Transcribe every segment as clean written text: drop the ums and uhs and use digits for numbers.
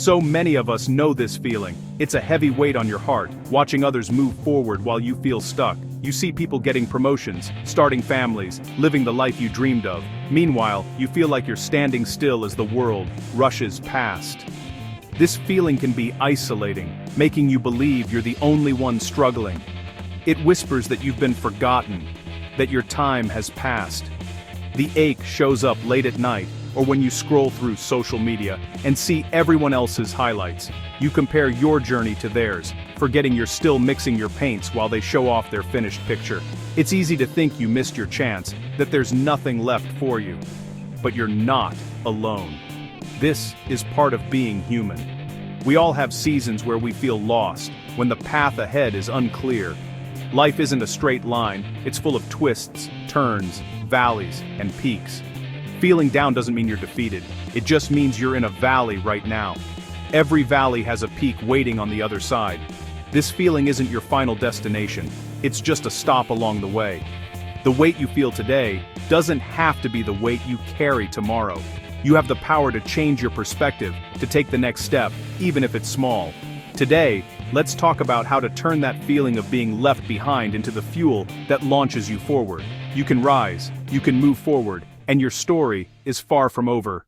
So many of us know this feeling. It's a heavy weight on your heart, watching others move forward while you feel stuck. You see people getting promotions, starting families, living the life you dreamed of. Meanwhile, you feel like you're standing still as the world rushes past. This feeling can be isolating, making you believe you're the only one struggling. It whispers that you've been forgotten, that your time has passed. The ache shows up late at night, or when you scroll through social media and see everyone else's highlights. You compare your journey to theirs, forgetting you're still mixing your paints while they show off their finished picture. It's easy to think you missed your chance, that there's nothing left for you. But you're not alone. This is part of being human. We all have seasons where we feel lost, when the path ahead is unclear. Life isn't a straight line, it's full of twists, turns, valleys, and peaks. Feeling down doesn't mean you're defeated, it just means you're in a valley right now. Every valley has a peak waiting on the other side. This feeling isn't your final destination, it's just a stop along the way. The weight you feel today doesn't have to be the weight you carry tomorrow. You have the power to change your perspective, to take the next step, even if it's small. Today, let's talk about how to turn that feeling of being left behind into the fuel that launches you forward. You can rise, you can move forward, and your story is far from over.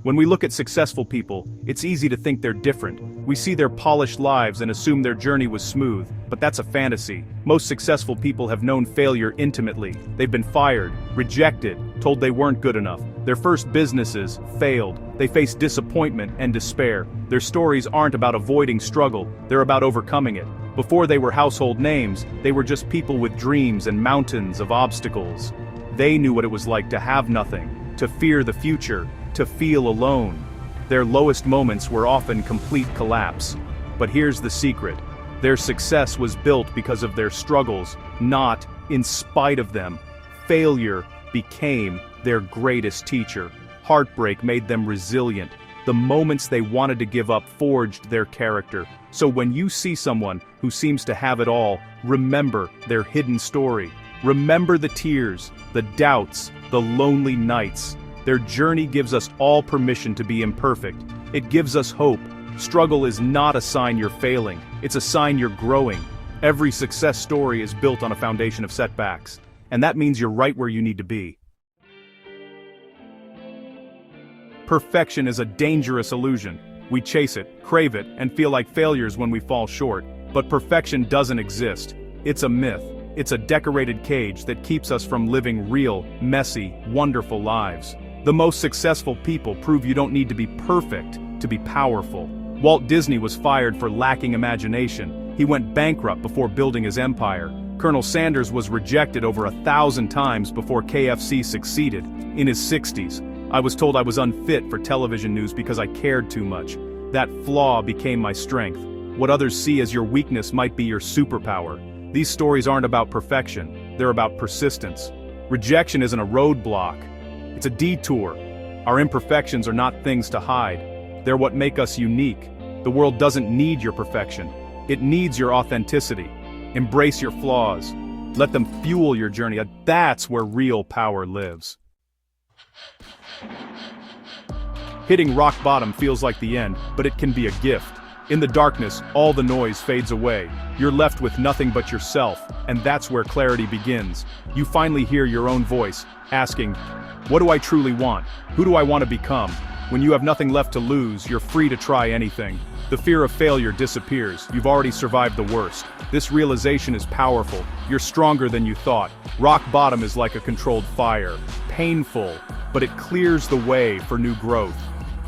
When we look at successful people, it's easy to think they're different. We see their polished lives and assume their journey was smooth, but that's a fantasy. Most successful people have known failure intimately. They've been fired, rejected, told they weren't good enough. Their first businesses failed. They faced disappointment and despair. Their stories aren't about avoiding struggle, they're about overcoming it. Before they were household names, they were just people with dreams and mountains of obstacles. They knew what it was like to have nothing, to fear the future, to feel alone. Their lowest moments were often complete collapse. But here's the secret. Their success was built because of their struggles, not in spite of them. Failure became their greatest teacher. Heartbreak made them resilient. The moments they wanted to give up forged their character. So when you see someone who seems to have it all, remember their hidden story. Remember the tears, the doubts, the lonely nights. Their journey gives us all permission to be imperfect. It gives us hope. Struggle is not a sign you're failing, it's a sign you're growing. Every success story is built on a foundation of setbacks, and that means you're right where you need to be. Perfection is a dangerous illusion. We chase it, crave it, and feel like failures when we fall short. But perfection doesn't exist. It's a myth. It's a decorated cage that keeps us from living real, messy, wonderful lives. The most successful people prove you don't need to be perfect to be powerful. Walt Disney was fired for lacking imagination. He went bankrupt before building his empire. Colonel Sanders was rejected over 1,000 times before KFC succeeded. In his 60s, I was told I was unfit for television news because I cared too much. That flaw became my strength. What others see as your weakness might be your superpower. These stories aren't about perfection, they're about persistence. Rejection isn't a roadblock, it's a detour. Our imperfections are not things to hide, they're what make us unique. The world doesn't need your perfection, it needs your authenticity. Embrace your flaws, let them fuel your journey. That's where real power lives. Hitting rock bottom feels like the end, but it can be a gift. In the darkness, all the noise fades away. You're left with nothing but yourself, and that's where clarity begins. You finally hear your own voice, asking, what do I truly want? Who do I want to become? When you have nothing left to lose, you're free to try anything. The fear of failure disappears. You've already survived the worst. This realization is powerful. You're stronger than you thought. Rock bottom is like a controlled fire. Painful, but it clears the way for new growth.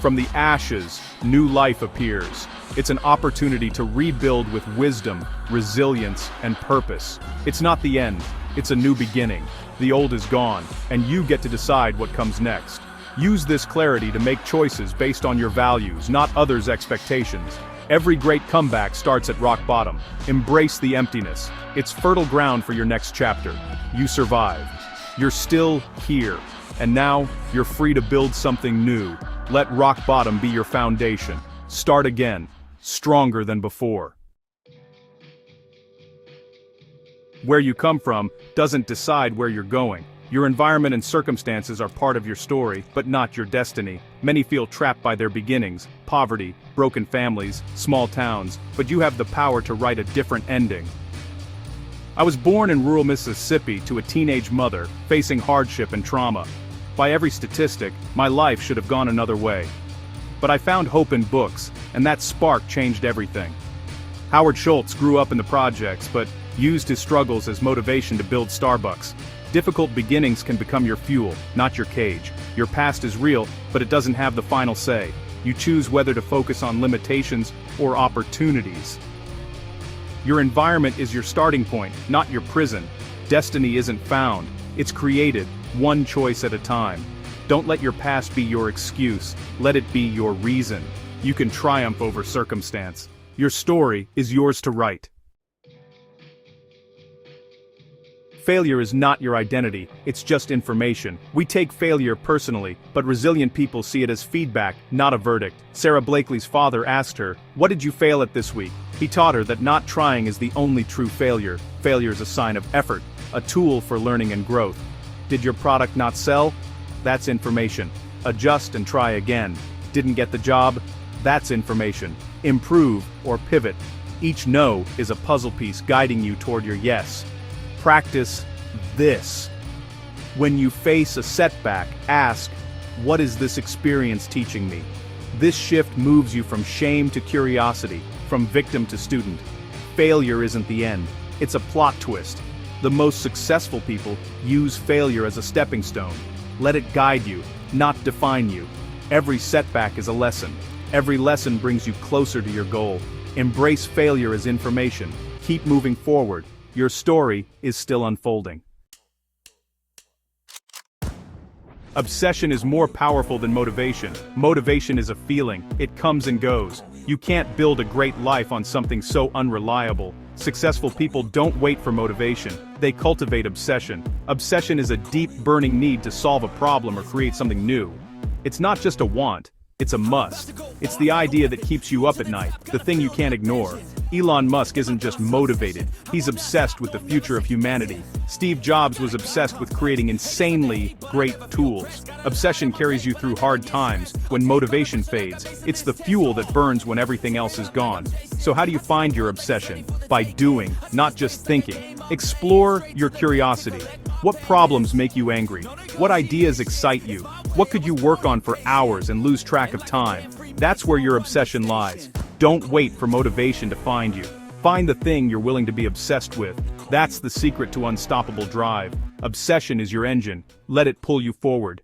From the ashes, new life appears. It's an opportunity to rebuild with wisdom, resilience, and purpose. It's not the end, it's a new beginning. The old is gone, and you get to decide what comes next. Use this clarity to make choices based on your values, not others' expectations. Every great comeback starts at rock bottom. Embrace the emptiness. It's fertile ground for your next chapter. You survived. You're still here. And now, you're free to build something new. Let rock bottom be your foundation. Start again, stronger than before. Where you come from doesn't decide where you're going. Your environment and circumstances are part of your story, but not your destiny. Many feel trapped by their beginnings, poverty, broken families, small towns, but you have the power to write a different ending. I was born in rural Mississippi to a teenage mother, facing hardship and trauma. By every statistic, my life should have gone another way. But I found hope in books, and that spark changed everything. Howard Schultz grew up in the projects, but used his struggles as motivation to build Starbucks. Difficult beginnings can become your fuel, not your cage. Your past is real, but it doesn't have the final say. You choose whether to focus on limitations or opportunities. Your environment is your starting point, not your prison. Destiny isn't found, it's created, one choice at a time. Don't let your past be your excuse, let it be your reason. You can triumph over circumstance. Your story is yours to write. Failure is not your identity, it's just information. We take failure personally, but resilient people see it as feedback, not a verdict. Sarah Blakely's father asked her, "What did you fail at this week?" He taught her that not trying is the only true failure. Failure is a sign of effort, a tool for learning and growth. Did your product not sell? That's information. Adjust and try again. Didn't get the job? That's information. Improve or pivot. Each no is a puzzle piece guiding you toward your yes. Practice this. When you face a setback, ask, what is this experience teaching me? This shift moves you from shame to curiosity, from victim to student. Failure isn't the end, it's a plot twist. The most successful people use failure as a stepping stone. Let it guide you, not define you. Every setback is a lesson. Every lesson brings you closer to your goal. Embrace failure as information. Keep moving forward. Your story is still unfolding. Obsession is more powerful than motivation. Motivation is a feeling, it comes and goes. You can't build a great life on something so unreliable. Successful people don't wait for motivation, they cultivate obsession. Obsession is a deep, burning need to solve a problem or create something new. It's not just a want, it's a must. It's the idea that keeps you up at night, the thing you can't ignore. Elon Musk isn't just motivated, he's obsessed with the future of humanity. Steve Jobs was obsessed with creating insanely great tools. Obsession carries you through hard times, when motivation fades. It's the fuel that burns when everything else is gone. So how do you find your obsession? By doing, not just thinking. Explore your curiosity. What problems make you angry? What ideas excite you? What could you work on for hours and lose track of time? That's where your obsession lies. Don't wait for motivation to find you. Find the thing you're willing to be obsessed with. That's the secret to unstoppable drive. Obsession is your engine. Let it pull you forward.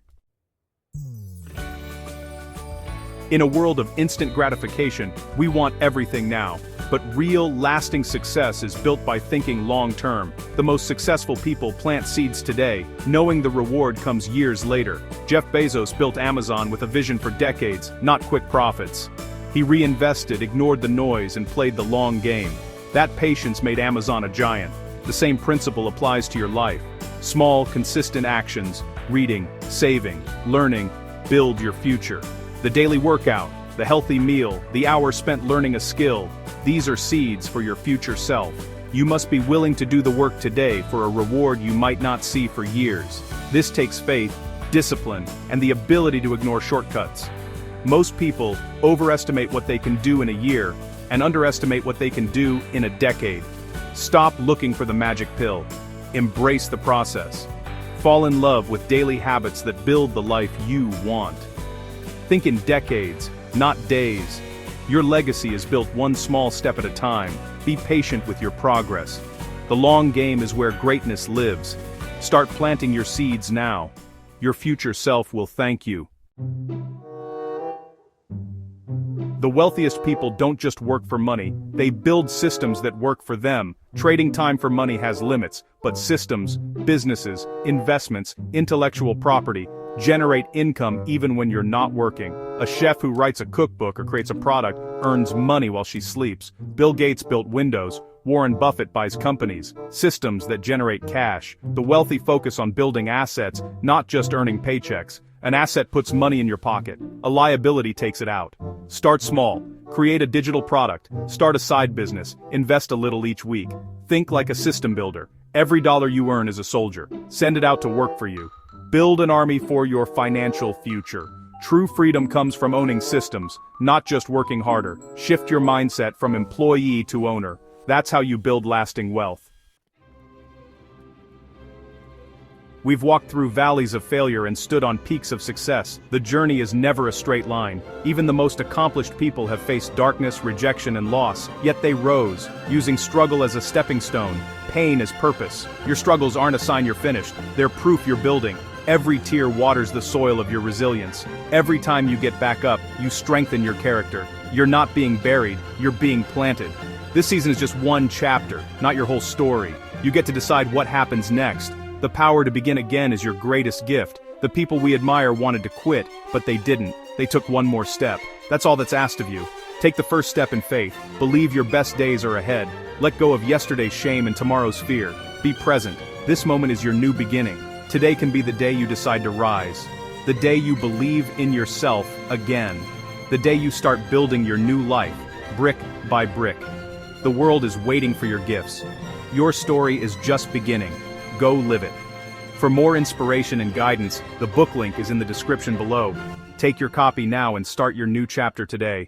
In a world of instant gratification, we want everything now. But real, lasting success is built by thinking long-term. The most successful people plant seeds today, knowing the reward comes years later. Jeff Bezos built Amazon with a vision for decades, not quick profits. He reinvested, ignored the noise, and played the long game. That patience made Amazon a giant. The same principle applies to your life. Small, consistent actions, reading, saving, learning, build your future. The daily workout, the healthy meal, the hour spent learning a skill, these are seeds for your future self. You must be willing to do the work today for a reward you might not see for years. This takes faith, discipline, and the ability to ignore shortcuts. Most people overestimate what they can do in a year and underestimate what they can do in a decade. Stop looking for the magic pill. Embrace the process. Fall in love with daily habits that build the life you want. Think in decades, not days. Your legacy is built one small step at a time. Be patient with your progress. The long game is where greatness lives. Start planting your seeds now. Your future self will thank you. The wealthiest people don't just work for money, they build systems that work for them. Trading time for money has limits, but systems, businesses, investments, intellectual property, generate income even when you're not working. A chef who writes a cookbook or creates a product earns money while she sleeps. Bill Gates built Windows. Warren Buffett buys companies, systems that generate cash. The wealthy focus on building assets, not just earning paychecks. An asset puts money in your pocket. A liability takes it out. Start small. Create a digital product. Start a side business. Invest a little each week. Think like a system builder. Every dollar you earn is a soldier. Send it out to work for you. Build an army for your financial future. True freedom comes from owning systems, not just working harder. Shift your mindset from employee to owner. That's how you build lasting wealth. We've walked through valleys of failure and stood on peaks of success. The journey is never a straight line. Even the most accomplished people have faced darkness, rejection, and loss, yet they rose, using struggle as a stepping stone, pain as purpose. Your struggles aren't a sign you're finished, they're proof you're building. Every tear waters the soil of your resilience. Every time you get back up, you strengthen your character. You're not being buried, you're being planted. This season is just one chapter, not your whole story. You get to decide what happens next. The power to begin again is your greatest gift. The people we admire wanted to quit, but they didn't. They took one more step. That's all that's asked of you. Take the first step in faith. Believe your best days are ahead. Let go of yesterday's shame and tomorrow's fear. Be present. This moment is your new beginning. Today can be the day you decide to rise. The day you believe in yourself again. The day you start building your new life, brick by brick. The world is waiting for your gifts. Your story is just beginning. Go live it. For more inspiration and guidance, the book link is in the description below. Take your copy now and start your new chapter today.